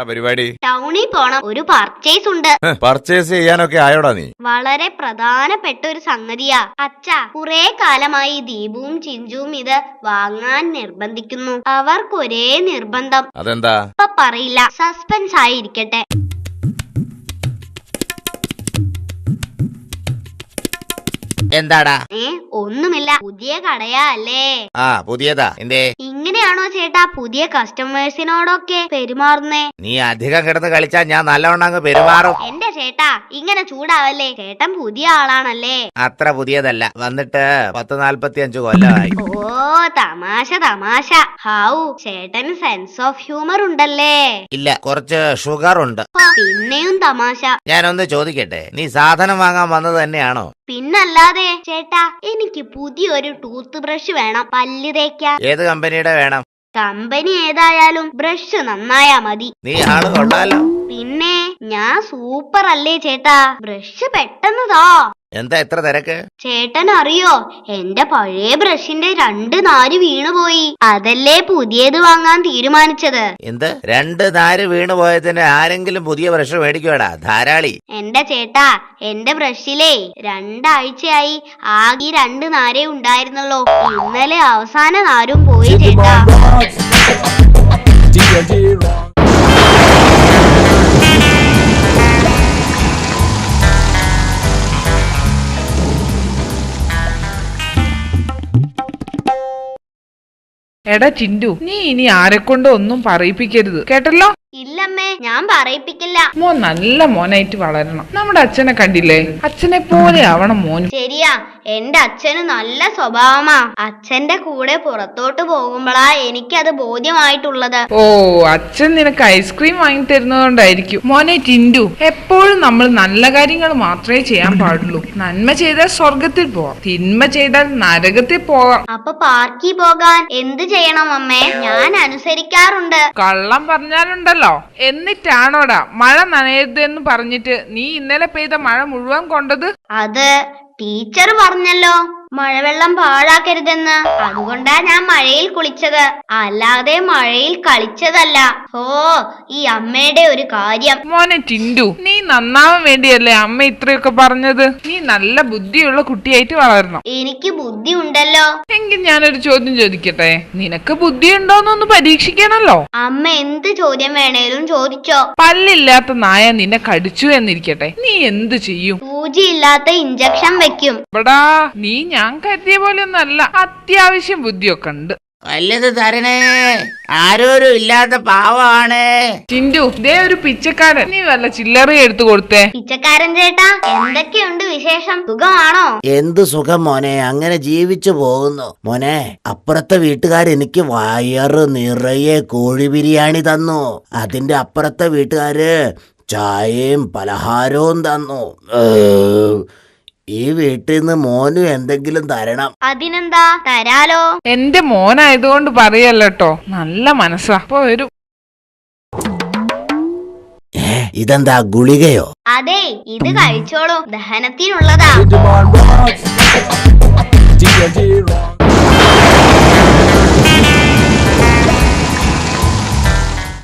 പരിപാടി? ടൗണിൽ പോണം, ഒരു പർച്ചേസ് ഉണ്ട്. പർച്ചേസ് ചെയ്യാനൊക്കെ ആയോടാ നീ? വളരെ പ്രധാനപ്പെട്ട ഒരു സംഗതിയാ അച്ഛാ. കുറെ കാലമായി ദീപുവും ചിഞ്ചുവും ഇത് വാങ്ങാൻ നിർബന്ധിക്കുന്നു. അവർക്ക് ഒരേ നിർബന്ധം. അതെന്താ? ഇപ്പൊ പറയില്ല, സസ്പെൻസ് ആയിരിക്കട്ടെ. എന്താടാ? ഒന്നുമില്ല, പുതിയ കടയാ അല്ലേ? പുതിയതാ. എന്തേ ഇങ്ങനെയാണോ ചേട്ടാ പുതിയ കസ്റ്റമേഴ്സിനോടൊക്കെ പെരുമാറുന്നേ? നീ അധികം കിടന്ന് കളിച്ചാ ഞാൻ നല്ലവണ്ണം അങ്ങ് പെരുമാറും. എന്റെ ചേട്ടാ ഇങ്ങനെ ചൂടാവല്ലേ, ചേട്ടൻ പുതിയ ആളാണല്ലേ. അത്ര പുതിയതല്ല, വന്നിട്ട് 10-45 കൊല്ലമായി. ഓ തമാശ തമാശ. ഹാവു, ചേട്ടന് സെൻസ് ഓഫ് ഹ്യൂമർ ഉണ്ടല്ലേ? ഇല്ല, കുറച്ച് ഷുഗർ ഉണ്ട്. പിന്നെയും തമാശ. ഞാനൊന്ന് ചോദിക്കട്ടെ, നീ സാധനം വാങ്ങാൻ വന്നത് തന്നെയാണോ? പിന്നല്ലാതെ ചേട്ടാ, എനിക്ക് പുതിയൊരു ടൂത്ത് ബ്രഷ് വേണം, പല്ല് തേക്കാൻ. ഏത് കമ്പനിയുടെ വേണം? കമ്പനി ഏതായാലും ബ്രഷ് നന്നായാ മതി. നീ ആള് കൊള്ളാലോ. പിന്നെ ഞാൻ സൂപ്പർ അല്ലേ ചേട്ടാ, ബ്രഷ് പെട്ടെന്ന് താ. എന്താ ഇത്ര തിരക്ക്? ചേട്ടൻ അറിയോ, എന്റെ പഴയ ബ്രഷിന്റെ 2 നാര് വീണുപോയി. അതല്ലേ പുതിയത് വാങ്ങാൻ തീരുമാനിച്ചത്. എന്ത്? 2 നാര് വീണു പോയതിന് ആരെങ്കിലും പുതിയ ബ്രഷ് മേടിക്കുവാടാ? ധാരാളി. എന്റെ ചേട്ടാ, എന്റെ ബ്രഷിലേ 2 ആഴ്ചയായി ആകെ 2 നാരേ ഉണ്ടായിരുന്നുള്ളൂ. ഇന്നലെ അവസാന നാരും പോയി ചേട്ടാ. എടാ ചിൻഡു, നീ ഇനി ആരെക്കൊണ്ടോ ഒന്നും പറയിപ്പിക്കരുത്, കേട്ടല്ലോ? ഇല്ലമ്മേ, ഞാൻ പറയിപ്പിക്കില്ല. മോൻ നല്ല മോനായിട്ട് വളരണം. നമ്മുടെ അച്ഛനെ കണ്ടില്ലേ, അച്ഛനെ പോലെ ആവണം മോനും. ശരിയാ, എന്റെ അച്ഛന് നല്ല സ്വഭാവമാ. അച്ഛന്റെ കൂടെ പുറത്തോട്ട് പോകുമ്പോഴാ എനിക്കത് ബോധ്യമായിട്ടുള്ളത്. ഓ, അച്ഛൻ നിനക്ക് ഐസ്ക്രീം വാങ്ങി തരുന്നതുകൊണ്ടായിരിക്കും. മോനെ ചിൻഡു, എപ്പോഴും നമ്മൾ നല്ല കാര്യങ്ങൾ മാത്രമേ ചെയ്യാൻ പാടുള്ളൂ. നന്മ ചെയ്താൽ സ്വർഗത്തിൽ പോവാം, തിന്മ ചെയ്താൽ നരകത്തിൽ പോകാം. അപ്പൊ പാർക്കിൽ പോകാൻ എന്ത് ചെയ്യണം അമ്മേ? ഞാൻ അനുസരിക്കാറുണ്ട്. കള്ളം പറഞ്ഞാലുണ്ടല്ലോ. എന്നിട്ടാണോടാ മഴ നനയരുതെന്ന് പറഞ്ഞിട്ട് നീ ഇന്നലെ പെയ്ത മഴ മുഴുവൻ കൊണ്ടത്? അത് ടീച്ചർ പറഞ്ഞല്ലോ, മഴവെള്ളം പാഴാക്കരുതെന്ന്. അതുകൊണ്ടാ ഞാൻ മഴയിൽ കുളിച്ചത്, അല്ലാതെ മഴയിൽ കളിച്ചതല്ല. ഓ, ഈ അമ്മയുടെ ഒരു കാര്യം. മോനെ ചിൻഡു, നീ നന്നാവാൻ വേണ്ടിയല്ലേ അമ്മ ഇത്രയൊക്കെ പറഞ്ഞത്. നീ നല്ല ബുദ്ധിയുള്ള കുട്ടിയായിട്ട് വളരണം. എനിക്ക് ബുദ്ധി ഉണ്ടല്ലോ. എങ്കിൽ ഞാനൊരു ചോദ്യം ചോദിക്കട്ടെ, നിനക്ക് ബുദ്ധി ഉണ്ടോന്നൊന്ന് പരീക്ഷിക്കണല്ലോ. അമ്മ എന്ത് ചോദ്യം വേണേലും ചോദിച്ചോ. പല്ലില്ലാത്ത നായ നിന്നെ കടിച്ചു എന്നിരിക്കട്ടെ, നീ എന്ത് ചെയ്യും? സൂചിയില്ലാത്ത ഇഞ്ചക്ഷൻ വെക്കും. എടാ, നീ ഞാൻ കരുതിയ പോലെ ഒന്നല്ല, അത്യാവശ്യം ബുദ്ധിയൊക്കെ ഉണ്ട്. വല്ലത് തരണേ, ആരോരും ഇല്ലാത്ത പാവാണ്. ചിൻഡു, ദേ ഒരു പിച്ചക്കാരൻ, നീ വല്ല ചില്ലറ എടുത്തു കൊടുത്തേ. പിച്ചക്കാരൻ ചേട്ടാ, എന്തൊക്കെയുണ്ട് വിശേഷം? സുഖമാണോ? എന്തു സുഖം മോനെ, അങ്ങനെ ജീവിച്ചു പോകുന്നു. മോനെ, അപ്പുറത്തെ വീട്ടുകാർ എനിക്ക് വയറ് നിറയെ കോഴി ബിരിയാണി തന്നു. അതിന്റെ അപ്പുറത്തെ വീട്ടുകാര് ചായയും പലഹാരവും തന്നു. ഈ വീട്ടിൽ നിന്ന് മോനും എന്തെങ്കിലും തരണം. അതിനെന്താ, തരാലോ. എന്റെ മോനായതുകൊണ്ട് പറയല്ലോ, നല്ല മനസ്സാ. അപ്പൊ വരും. ഇതെന്താ, ഗുളികയോ? അതെ, ഇത് കഴിച്ചോളൂ, ദഹനത്തിനുള്ളതാ.